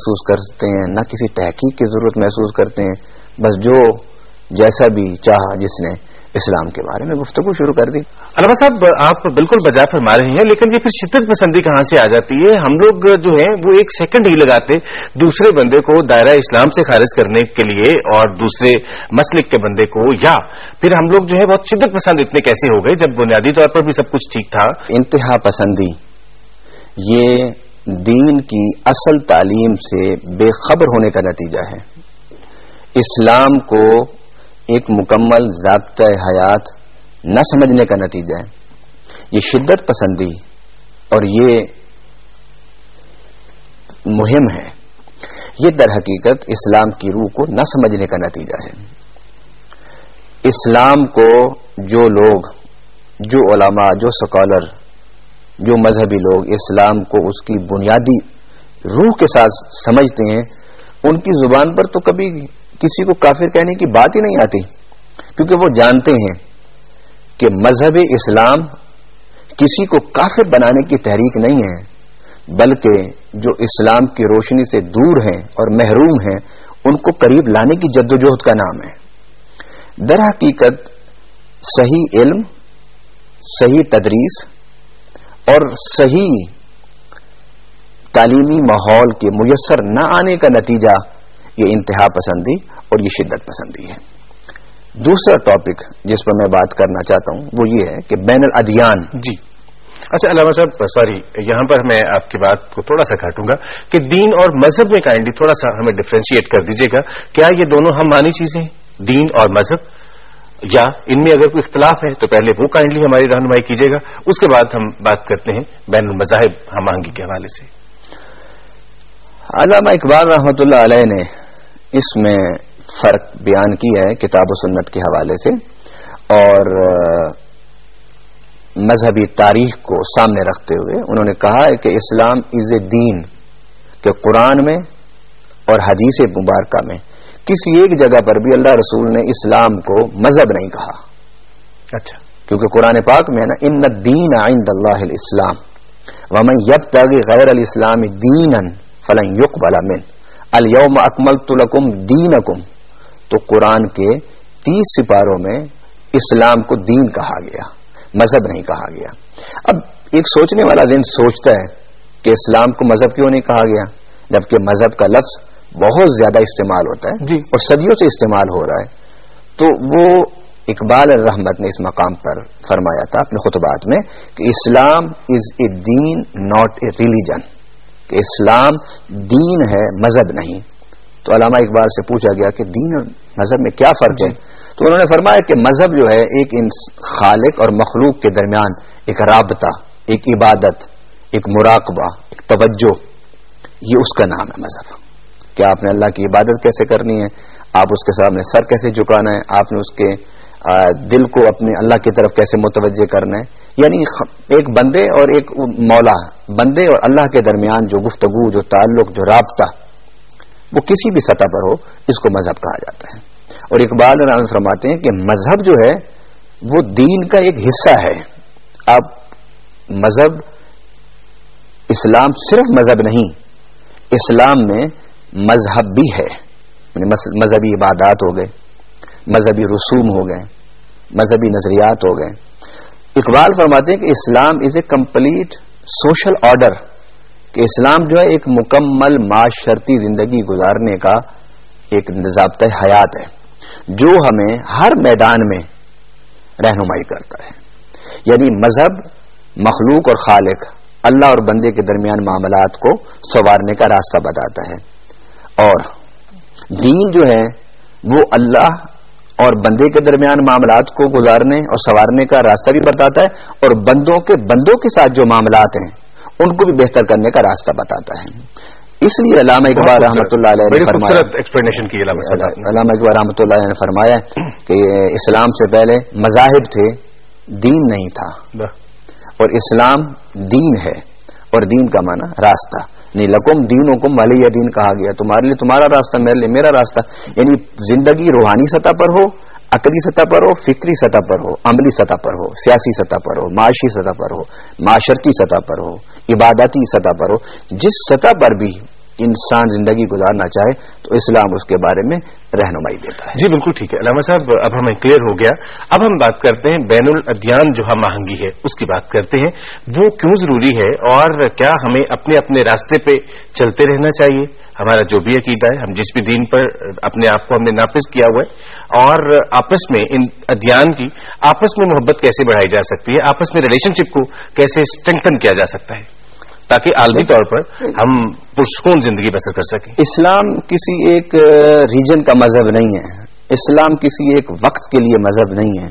محسوس کرتے ہیں، نہ کسی تحقیق کی ضرورت محسوس کرتے ہیں، بس جو جیسا بھی چاہا جس نے اسلام کے بارے میں گفتگو شروع کر دی۔ علامہ صاحب آپ بالکل بجا فرما رہے ہیں، لیکن یہ پھر شدت پسندی کہاں سے آ جاتی ہے؟ ہم لوگ جو ہیں وہ ایک سیکنڈ ہی لگاتے دوسرے بندے کو دائرہ اسلام سے خارج کرنے کے لیے اور دوسرے مسلک کے بندے کو، یا پھر ہم لوگ جو ہے بہت شدت پسند اتنے کیسے ہو گئے جب بنیادی طور پر بھی سب کچھ ٹھیک تھا؟ انتہا پسندی یہ دین کی اصل تعلیم سے بے خبر ہونے کا نتیجہ ہے۔ اسلام کو ایک مکمل ضابطہ حیات نہ سمجھنے کا نتیجہ ہے۔ یہ شدت پسندی اور یہ مہم ہے، یہ در حقیقت اسلام کی روح کو نہ سمجھنے کا نتیجہ ہے۔ اسلام کو جو لوگ، جو علماء، جو سکالر، جو مذہبی لوگ اسلام کو اس کی بنیادی روح کے ساتھ سمجھتے ہیں، ان کی زبان پر تو کبھی کسی کو کافر کہنے کی بات ہی نہیں آتی، کیونکہ وہ جانتے ہیں کہ مذہب اسلام کسی کو کافر بنانے کی تحریک نہیں ہے، بلکہ جو اسلام کی روشنی سے دور ہیں اور محروم ہیں ان کو قریب لانے کی جدوجہد کا نام ہے۔ در حقیقت صحیح علم، صحیح تدریس اور صحیح تعلیمی ماحول کے میسر نہ آنے کا نتیجہ یہ انتہا پسندی اور یہ شدت پسندی ہے۔ دوسرا ٹاپک جس پر میں بات کرنا چاہتا ہوں وہ یہ ہے کہ بین الادیان۔ جی اچھا علامہ صاحب، سوری یہاں پر میں آپ کی بات کو تھوڑا سا کاٹوں گا کہ دین اور مذہب میں کائنڈلی تھوڑا سا ہمیں ڈفرینشیٹ کر دیجیے گا، کیا یہ دونوں ہم مانی چیزیں ہیں، دین اور مذہب، یا ان میں اگر کوئی اختلاف ہے تو پہلے وہ کائنڈلی ہماری رہنمائی کیجیے گا، اس کے بعد ہم بات کرتے ہیں بین المذاہب ہم آہنگی کے حوالے سے۔ علامہ اقبال رحمۃ اللہ علیہ نے اس میں فرق بیان کیا ہے کتاب و سنت کے حوالے سے، اور مذہبی تاریخ کو سامنے رکھتے ہوئے انہوں نے کہا ہے کہ اسلام از اے دین، کہ قرآن میں اور حدیث مبارکہ میں کسی ایک جگہ پر بھی اللہ رسول نے اسلام کو مذہب نہیں کہا۔ اچھا، کیونکہ قرآن پاک میں ہے نا، ان الدین عند اللہ الاسلام ومن یبتغی غیر الاسلام دینا فلن یقبل منہ الیوم اکملت لکم دینکم، تو قرآن کے 30 سپاروں میں اسلام کو دین کہا گیا، مذہب نہیں کہا گیا۔ اب ایک سوچنے والا ذہن سوچتا ہے کہ اسلام کو مذہب کیوں نہیں کہا گیا، جبکہ مذہب کا لفظ بہت زیادہ استعمال ہوتا ہے اور صدیوں سے استعمال ہو رہا ہے۔ تو وہ اقبال الرحمت نے اس مقام پر فرمایا تھا اپنے خطبات میں کہ اسلام از اے دین ناٹ اے ریلیجن، کہ اسلام دین ہے مذہب نہیں۔ تو علامہ اقبال سے پوچھا گیا کہ دین اور مذہب میں کیا فرق ہے، تو انہوں نے فرمایا کہ مذہب جو ہے ایک خالق اور مخلوق کے درمیان ایک رابطہ، ایک عبادت، ایک مراقبہ، ایک توجہ، یہ اس کا نام ہے مذہب۔ کہ آپ نے اللہ کی عبادت کیسے کرنی ہے، آپ اس کے سامنے سر کیسے جھکانا ہے، آپ نے اس کے دل کو اپنے اللہ کی طرف کیسے متوجہ کرنا ہے، یعنی ایک بندے اور ایک مولا، بندے اور اللہ کے درمیان جو گفتگو، جو تعلق، جو رابطہ، وہ کسی بھی سطح پر ہو، اس کو مذہب کہا جاتا ہے۔ اور اقبال رحمۃ فرماتے ہیں کہ مذہب جو ہے وہ دین کا ایک حصہ ہے۔ اب مذہب، اسلام صرف مذہب نہیں، اسلام میں مذہب بھی ہے، یعنی مذہبی عبادات ہو گئے، مذہبی رسوم ہو گئے، مذہبی نظریات ہو گئے۔ اقبال فرماتے ہیں کہ اسلام از اے کمپلیٹ سوشل آرڈر، کہ اسلام جو ہے ایک مکمل معاشرتی زندگی گزارنے کا ایک ضابطہ حیات ہے جو ہمیں ہر میدان میں رہنمائی کرتا ہے۔ یعنی مذہب مخلوق اور خالق، اللہ اور بندے کے درمیان معاملات کو سنوارنے کا راستہ بتاتا ہے، اور دین جو ہے وہ اللہ اور بندے کے درمیان معاملات کو گزارنے اور سنوارنے کا راستہ بھی بتاتا ہے، اور بندوں کے ساتھ جو معاملات ہیں ان کو بھی بہتر کرنے کا راستہ بتاتا ہے۔ اس لیے علامہ اقبال رحمۃ اللہ علیہ نے فرمایا، علامہ اقبال رحمۃ اللہ علیہ نے فرمایا کہ اسلام سے پہلے مذاہب تھے، دین نہیں تھا، اور اسلام دین ہے، اور دین کا معنی راستہ، نہیں لکم دینکم ولی دین کہا گیا، تمہارے لیے تمہارا راستہ، میرے لیے میرا راستہ۔ یعنی زندگی روحانی سطح پر ہو، عقلی سطح پر ہو، فکری سطح پر ہو، عملی سطح پر ہو، سیاسی سطح پر ہو، معاشی سطح پر ہو، معاشرتی سطح پر ہو، عبادتی سطح پر ہو، جس سطح پر بھی انسان زندگی گزارنا چاہے تو اسلام اس کے بارے میں رہنمائی دیتا ہے. جی بالکل ٹھیک ہے علامہ صاحب، اب ہمیں کلیئر ہو گیا. اب ہم بات کرتے ہیں بین الادیان جو ہم آہنگی ہے اس کی بات کرتے ہیں. وہ کیوں ضروری ہے اور کیا ہمیں اپنے اپنے راستے پہ چلتے رہنا چاہیے؟ ہمارا جو بھی عقیدہ ہے، ہم جس بھی دین پر اپنے آپ کو ہم نے نافذ کیا ہوا ہے، اور آپس میں ان ادیان کی آپس میں محبت کیسے بڑھائی جا سکتی ہے، آپس میں ریلیشن شپ کو کیسے اسٹرینتھن کیا جا سکتا ہے تاکہ عالمی طور پر ہم پرسکون زندگی بسر کر سکیں. اسلام کسی ایک ریجن کا مذہب نہیں ہے. اسلام کسی ایک وقت کے لیے مذہب نہیں ہے،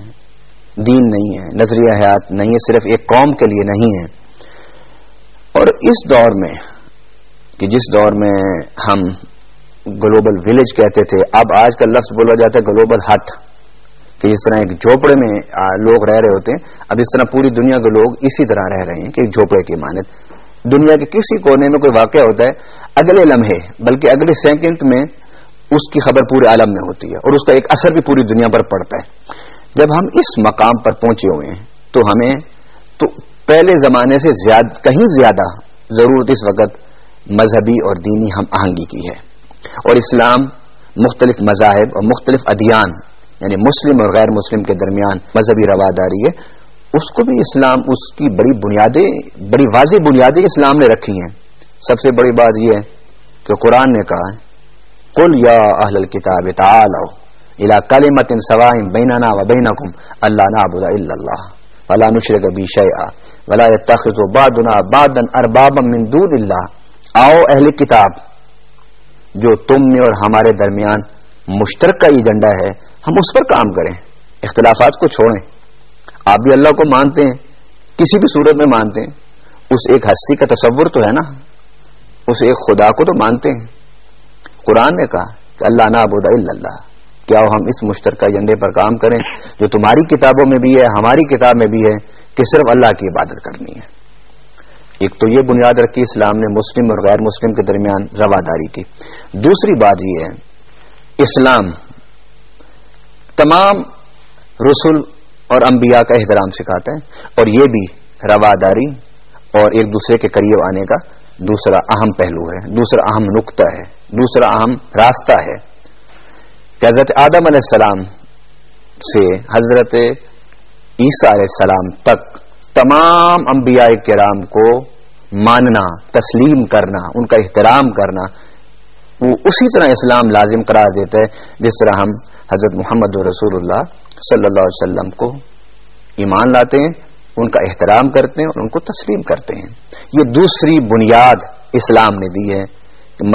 دین نہیں ہے، نظریہ حیات نہیں ہے، صرف ایک قوم کے لیے نہیں ہے. اور اس دور میں کہ جس دور میں ہم گلوبل ولیج کہتے تھے، اب آج کا لفظ بولا جاتا ہے گلوبل ہٹ، کہ جس طرح ایک جھوپڑے میں لوگ رہ رہے ہوتے ہیں، اب اس طرح پوری دنیا کے لوگ اسی طرح رہ رہے ہیں کہ ایک جھوپڑے کی مانند. دنیا کے کسی کونے میں کوئی واقعہ ہوتا ہے، اگلے لمحے بلکہ اگلے سیکنڈ میں اس کی خبر پورے عالم میں ہوتی ہے اور اس کا ایک اثر بھی پوری دنیا پر پڑتا ہے. جب ہم اس مقام پر پہنچے ہوئے ہیں تو ہمیں تو پہلے زمانے سے کہیں زیادہ ضرورت اس وقت مذہبی اور دینی ہم آہنگی کی ہے. اور اسلام مختلف مذاہب اور مختلف ادیان یعنی مسلم اور غیر مسلم کے درمیان مذہبی رواداری ہے، اس کو بھی اسلام اس کی بڑی واضح بنیادیں اسلام نے رکھی ہیں. سب سے بڑی بات یہ ہے کہ قرآن نے کہا ہے قل یا اہل الکتاب تعالوا الی کلمۃ سواء بیننا وبینکم الا نعبد الا اللہ ولا نشرک به شیئا ولا يتخذ بعضنا بعضا اربابا من دون اللہ. آؤ اہل کتاب، جو تم میں اور ہمارے درمیان مشترکہ ایجنڈا ہے ہم اس پر کام کریں، اختلافات کو چھوڑیں. آپ بھی اللہ کو مانتے ہیں، کسی بھی صورت میں مانتے ہیں، اس ایک ہستی کا تصور تو ہے نا، اس ایک خدا کو تو مانتے ہیں. قرآن نے کہا کہ اللہ نعبد الا اللہ، کیا ہم اس مشترکہ ایجنڈے پر کام کریں جو تمہاری کتابوں میں بھی ہے ہماری کتاب میں بھی ہے کہ صرف اللہ کی عبادت کرنی ہے. ایک تو یہ بنیاد رکھی اسلام نے مسلم اور غیر مسلم کے درمیان رواداری کی. دوسری بات یہ ہے اسلام تمام رسل اور انبیاء کا احترام سکھاتا ہے، اور یہ بھی رواداری اور ایک دوسرے کے قریب آنے کا دوسرا اہم پہلو ہے، دوسرا اہم نقطہ ہے، دوسرا اہم راستہ ہے. کہ حضرت آدم علیہ السلام سے حضرت عیسیٰ علیہ السلام تک تمام انبیاء کرام کو ماننا، تسلیم کرنا، ان کا احترام کرنا، وہ اسی طرح اسلام لازم قرار دیتا ہے جس طرح ہم حضرت محمد رسول اللہ صلی اللہ علیہ وسلم کو ایمان لاتے ہیں، ان کا احترام کرتے ہیں اور ان کو تسلیم کرتے ہیں. یہ دوسری بنیاد اسلام نے دی ہے کہ